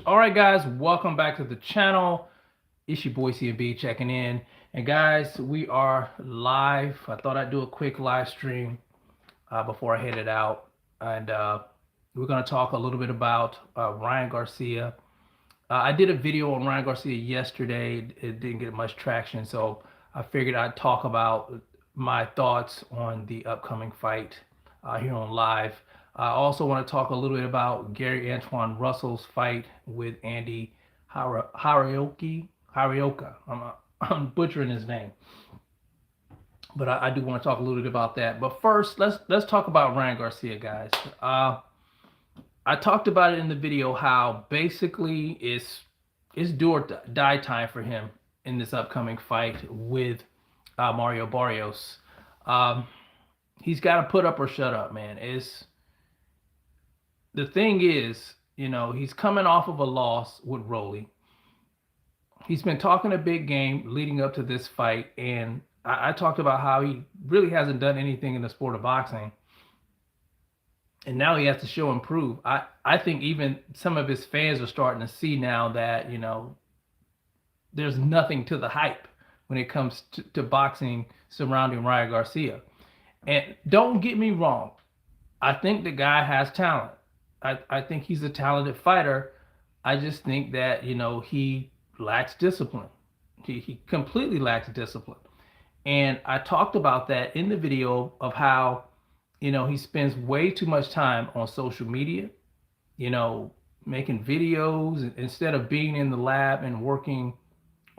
All right, guys, welcome back to the channel. It's your boy CB checking in. And guys, we are live. I thought I'd do a quick live stream before I headed out. And we're going to talk a little bit about Ryan Garcia. I did a video on Ryan Garcia yesterday. It didn't get much traction, so I figured I'd talk about my thoughts on the upcoming fight here on live. I also want to talk a little bit about Gary Antuanne Russell's fight with Andy Hiraoka. I'm butchering his name, but I do want to talk a little bit about that. But first, let's talk about Ryan Garcia, guys. I talked about it in the video how basically it's do or die time for him in this upcoming fight with Mario Barrios. He's got to put up or shut up, man. The thing is, he's coming off of a loss with Rolly. He's been talking a big game leading up to this fight, and I talked about how he really hasn't done anything in the sport of boxing. And now he has to show and prove. I think even some of his fans are starting to see now that, there's nothing to the hype when it comes to boxing surrounding Ryan Garcia. And don't get me wrong. I think the guy has talent. I think he's a talented fighter. I just think that, he lacks discipline. He completely lacks discipline. And I talked about that in the video of how, he spends way too much time on social media, making videos instead of being in the lab and working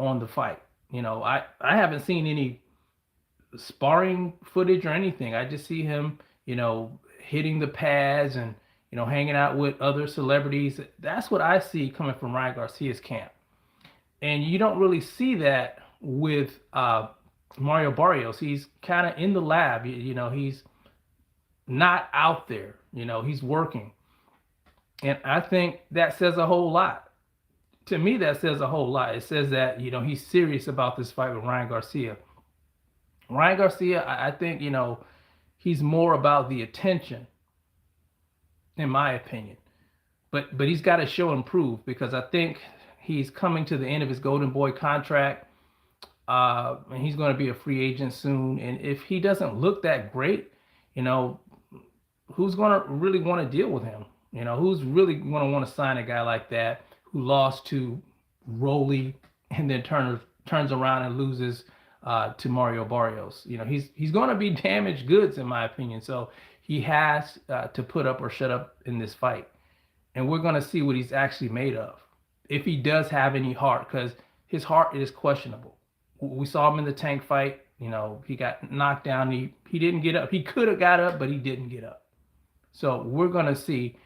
on the fight. I haven't seen any sparring footage or anything. I just see him, hitting the pads and, hanging out with other celebrities. That's what I see coming from Ryan Garcia's camp. And you don't really see that with Mario Barrios. He's kind of in the lab, he's not out there, he's working. And I think that says a whole lot. To me, that says a whole lot. It says that, he's serious about this fight with Ryan Garcia. Ryan Garcia, I think, he's more about the attention, in my opinion. But he's got to show and prove, because I think he's coming to the end of his Golden Boy contract. And he's going to be a free agent soon. And if he doesn't look that great, who's going to really want to deal with him? Who's really going to want to sign a guy like that who lost to Rolly and then turns around and loses to Mario Barrios? He's going to be damaged goods, in my opinion. So he has to put up or shut up in this fight. And we're going to see what he's actually made of, if he does have any heart, because his heart is questionable. We saw him in the Tank fight. He got knocked down. He didn't get up. He could have got up, but he didn't get up. So we're going to see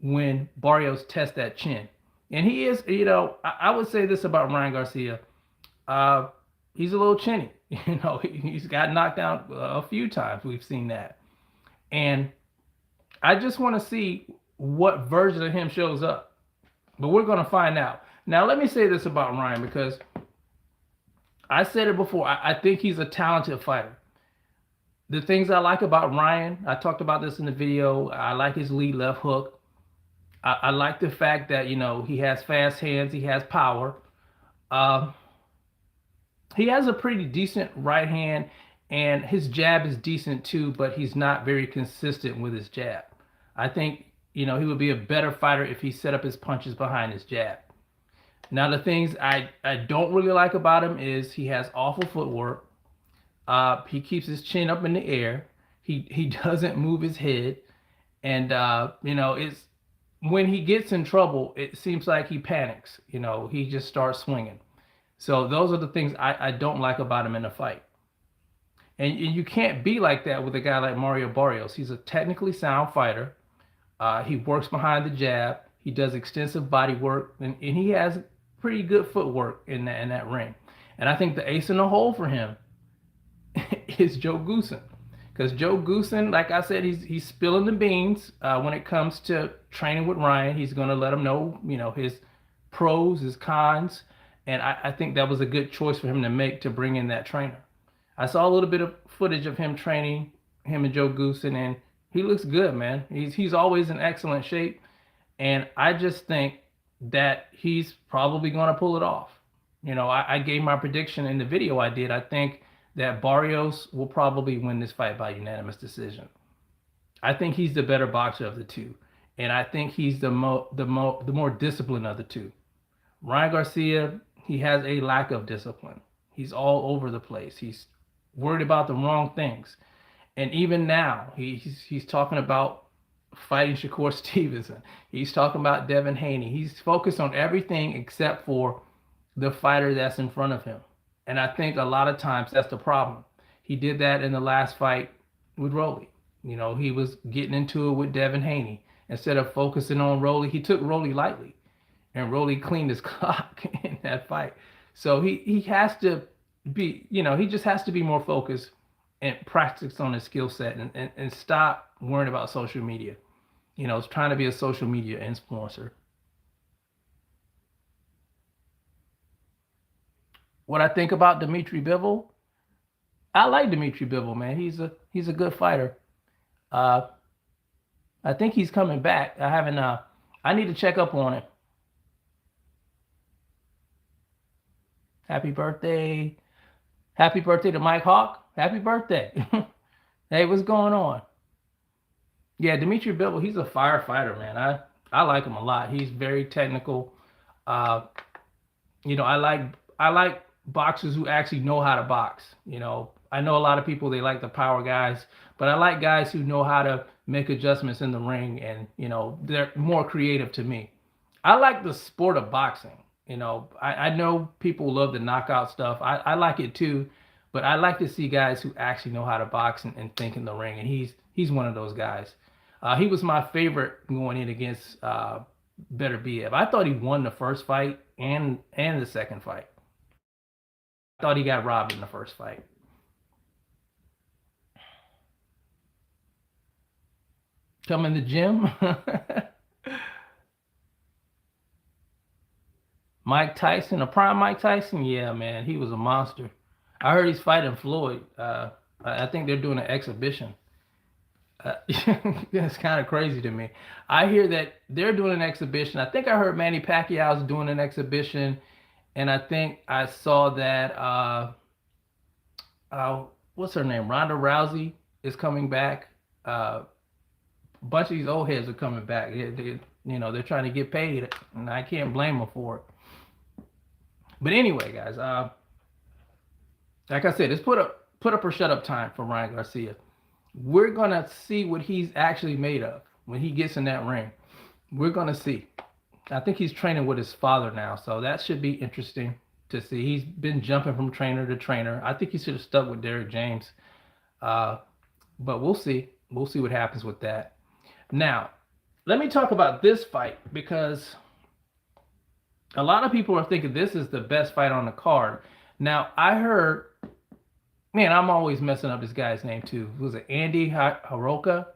when Barrios tests that chin. And he is, I would say this about Ryan Garcia. He's a little chinny. He's got knocked down a few times. We've seen that. And I just want to see what version of him shows up. But we're going to find out. Now, let me say this about Ryan, because I said it before. I think he's a talented fighter. The things I like about Ryan, I talked about this in the video. I like his lead left hook. I like the fact that, he has fast hands. He has power. He has a pretty decent right hand, and his jab is decent too, but he's not very consistent with his jab. I think, he would be a better fighter if he set up his punches behind his jab. Now, the things I don't really like about him is he has awful footwork. He keeps his chin up in the air. He doesn't move his head. And, it's when he gets in trouble, it seems like he panics. He just starts swinging. So those are the things I don't like about him in a fight. And you can't be like that with a guy like Mario Barrios. He's a technically sound fighter. He works behind the jab. He does extensive body work, and he has pretty good footwork in that ring. And I think the ace in the hole for him is Joe Goossen. Because Joe Goossen, like I said, he's spilling the beans when it comes to training with Ryan. He's going to let him know, his pros, his cons. And I think that was a good choice for him to make, to bring in that trainer. I saw a little bit of footage of him training, him and Joe Goossen, and he looks good, man. He's always in excellent shape. And I just think that he's probably going to pull it off. I gave my prediction in the video I did. I think that Barrios will probably win this fight by unanimous decision. I think he's the better boxer of the two, and I think he's the more disciplined of the two. Ryan Garcia, he has a lack of discipline. He's all over the place. He's worried about the wrong things. And even now, he's talking about fighting Shakur Stevenson. He's talking about Devin Haney. He's focused on everything except for the fighter that's in front of him. And I think a lot of times that's the problem. He did that in the last fight with Rolly. He was getting into it with Devin Haney. Instead of focusing on Rolly, he took Rolly lightly. And Rolly cleaned his clock in that fight. So he has to be, he just has to be more focused and practice on his skill set and stop worrying about social media. Trying to be a social media influencer. What I think about Dimitri Bivol, I like Dimitri Bivol, man. He's a good fighter. Uh, I think he's coming back. I haven't. I need to check up on him. Happy birthday! Happy birthday to Mike Hawk. Happy birthday! Hey, what's going on? Yeah, Dimitri Bivol, he's a firefighter, man. I like him a lot. He's very technical. Uh, I like boxers who actually know how to box. I know a lot of people they like the power guys, but I like guys who know how to make adjustments in the ring, and they're more creative to me. I like the sport of boxing. I know people love the knockout stuff. I like it too, but I like to see guys who actually know how to box and think in the ring, and he's one of those guys. He was my favorite going in against Better Biev. I thought he won the first fight and the second fight. I thought he got robbed in the first fight. Come in the gym. Mike Tyson, a prime Mike Tyson, yeah, man, he was a monster. I heard he's fighting Floyd. I think they're doing an exhibition. That's kind of crazy to me. I hear that they're doing an exhibition. I think I heard Manny Pacquiao's doing an exhibition, and I think I saw that what's her name? Ronda Rousey is coming back. A bunch of these old heads are coming back. They're trying to get paid, and I can't blame them for it. But anyway, guys, like I said, it's put up or shut up time for Ryan Garcia. We're gonna see what he's actually made of when he gets in that ring. We're gonna see. I think he's training with his father now, so that should be interesting to see. He's been jumping from trainer to trainer. I think he should have stuck with Derrick James, but we'll see. We'll see what happens with that. Now, let me talk about this fight because a lot of people are thinking this is the best fight on the card. Now, I heard, man, I'm always messing up this guy's name too. Was it Andy Hiraoka?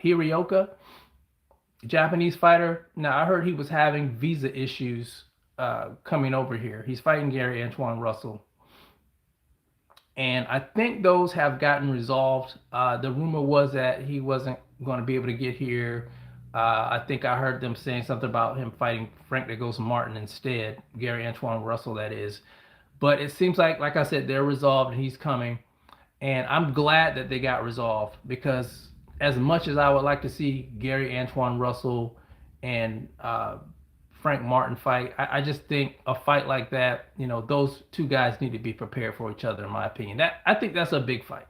Hiraoka, Japanese fighter. Now, I heard he was having visa issues coming over here. He's fighting Gary Antuanne Russell. And I think those have gotten resolved. The rumor was that he wasn't going to be able to get here. I think I heard them saying something about him fighting Frank Negos Martin instead, Gary Antuanne Russell, that is. But it seems like I said, they're resolved and he's coming. And I'm glad that they got resolved because as much as I would like to see Gary Antuanne Russell and Frank Martin fight, I just think a fight like that, those two guys need to be prepared for each other, in my opinion. I think that's a big fight.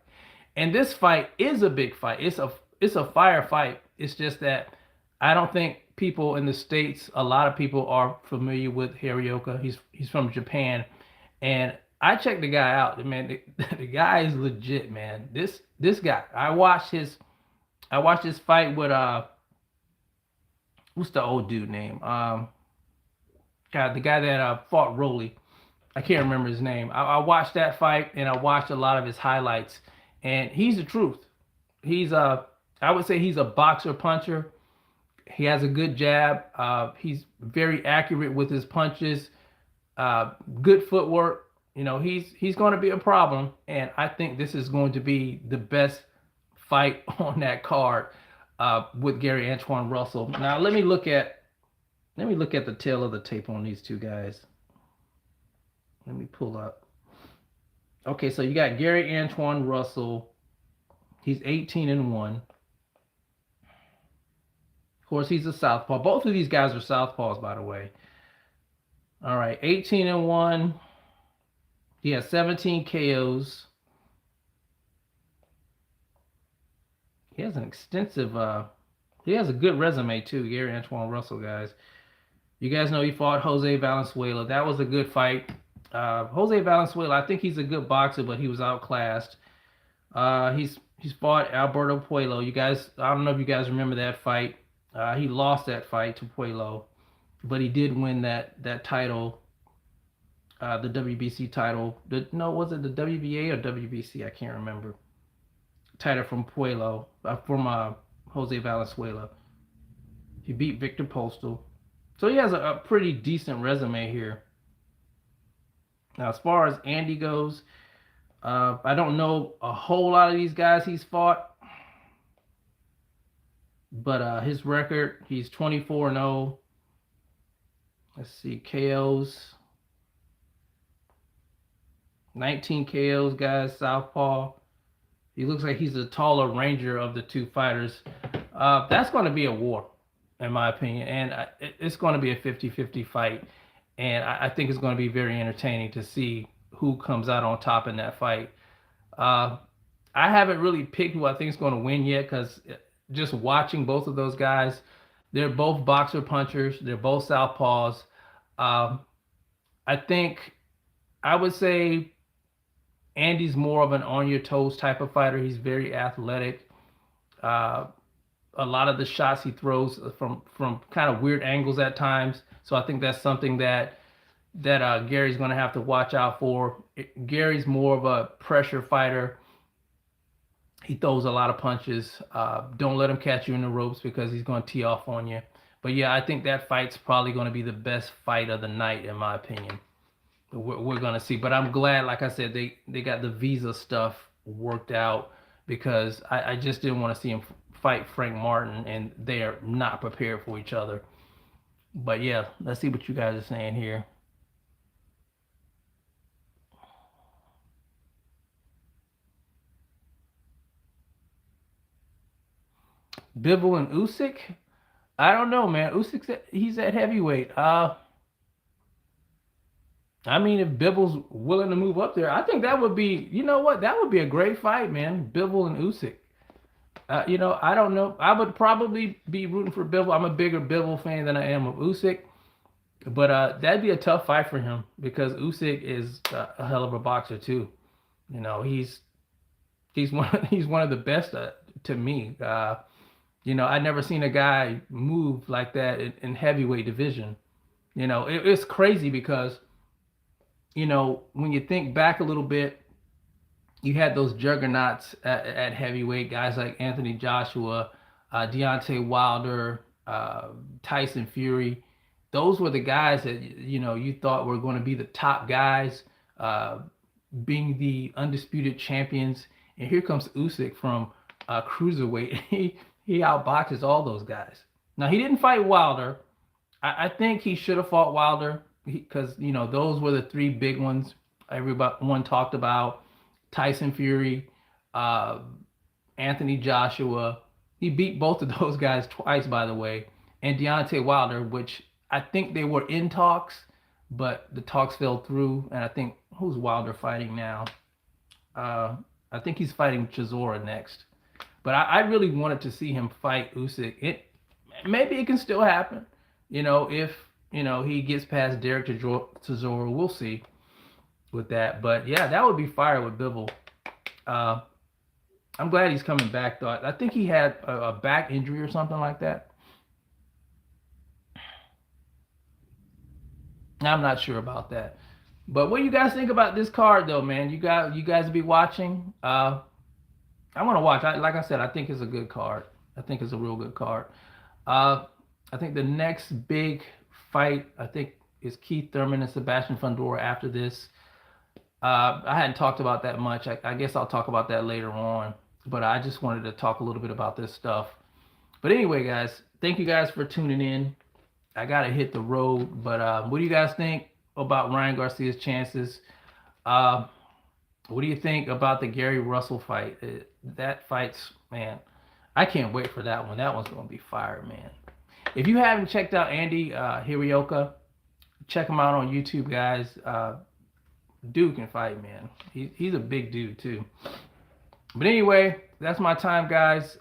And this fight is a big fight. It's a fire fight. It's just that I don't think people in the States, a lot of people are familiar with Hiraoka. He's from Japan. And I checked the guy out. Man, the guy is legit, man. This guy. I watched his fight with what's the old dude name? God, the guy that fought Rolly. I can't remember his name. I watched that fight and I watched a lot of his highlights. And he's the truth. I would say he's a boxer puncher. He has a good jab. He's very accurate with his punches. Good footwork. He's going to be a problem, and I think this is going to be the best fight on that card with Gary Antuanne Russell. Now let me look at Let me look at the tail of the tape on these two guys. Let me pull up. Okay, so you got Gary Antuanne Russell. He's 18-1. Of course, he's a southpaw. Both of these guys are southpaws, by the way. All right, 18-1. He has 17 KOs. He has an extensive. He has a good resume too, Gary Antuanne Russell, guys. You guys know he fought Jose Valenzuela. That was a good fight. Jose Valenzuela, I think he's a good boxer, but he was outclassed. He's fought Alberto Puello. You guys, I don't know if you guys remember that fight. He lost that fight to Puello, but he did win that title, the WBC title. No, was it the WBA or WBC? I can't remember. Title from Puello, from Jose Valenzuela. He beat Victor Postal. So he has a pretty decent resume here. Now, as far as Andy goes, I don't know a whole lot of these guys he's fought, but his record, he's 24-0. Let's see, KOs, 19 KOs, guys, southpaw. He looks like he's the taller ranger of the two fighters. That's going to be a war, in my opinion, and it's going to be a 50-50 fight, and I think it's going to be very entertaining to see who comes out on top in that fight. I haven't really picked who I think is going to win yet, because just watching both of those guys, they're both boxer punchers. They're both southpaws. I think I would say Andy's more of an on your toes type of fighter. He's very athletic. A lot of the shots he throws from kind of weird angles at times. So I think that's something that Gary's going to have to watch out for. Gary's more of a pressure fighter. He throws a lot of punches. Don't let him catch you in the ropes, because he's going to tee off on you. But yeah, I think that fight's probably going to be the best fight of the night, in my opinion. We're going to see. But I'm glad, like I said, they got the visa stuff worked out, because I just didn't want to see him fight Frank Martin, and they are not prepared for each other. But yeah, let's see what you guys are saying here. Bivol and Usyk? I don't know, man. He's at heavyweight. I mean, if Bivol's willing to move up there, I think that would be, you know what, that would be a great fight, man. Bivol and Usyk. I don't know. I would probably be rooting for Bivol. I'm a bigger Bivol fan than I am of Usyk, but that'd be a tough fight for him, because Usyk is a hell of a boxer too. He's one of the best to me. I never seen a guy move like that in heavyweight division. It's crazy, because when you think back a little bit, you had those juggernauts at heavyweight, guys like Anthony Joshua, Deontay Wilder, Tyson Fury. Those were the guys that you thought were going to be the top guys, being the undisputed champions. And here comes Usyk from cruiserweight. He outboxes all those guys. Now, he didn't fight Wilder. I think he should have fought Wilder, because those were the three big ones everyone talked about. Tyson Fury, Anthony Joshua. He beat both of those guys twice, by the way. And Deontay Wilder, which I think they were in talks, but the talks fell through. And I think, who's Wilder fighting now? I think he's fighting Chisora next. But I really wanted to see him fight Usyk. Maybe it can still happen. If he gets past Derek Chisora, we'll see with that. But yeah, that would be fire with Bivol. I'm glad he's coming back, though. I think he had a back injury or something like that. I'm not sure about that. But what do you guys think about this card, though, man? You guys be watching. I want to watch. Like I said, I think it's a good card. I think it's a real good card. I think the next big fight, I think, is Keith Thurman and Sebastian Fundora after this. I hadn't talked about that much. I guess I'll talk about that later on. But I just wanted to talk a little bit about this stuff. But anyway, guys, thank you guys for tuning in. I gotta hit the road. But what do you guys think about Ryan Garcia's chances? Uh, what do you think about the Gary Russell fight? That fight's, man, I can't wait for that one. That one's gonna be fire, man. If you haven't checked out Andy Hiraoka, check him out on YouTube, guys. Dude can fight, man. He's a big dude too. But anyway, that's my time, guys.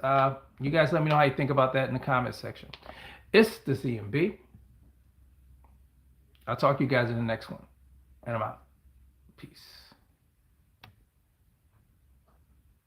You guys let me know how you think about that in the comment section. It's the CMB. I'll talk to you guys in the next one. And I'm out. Peace.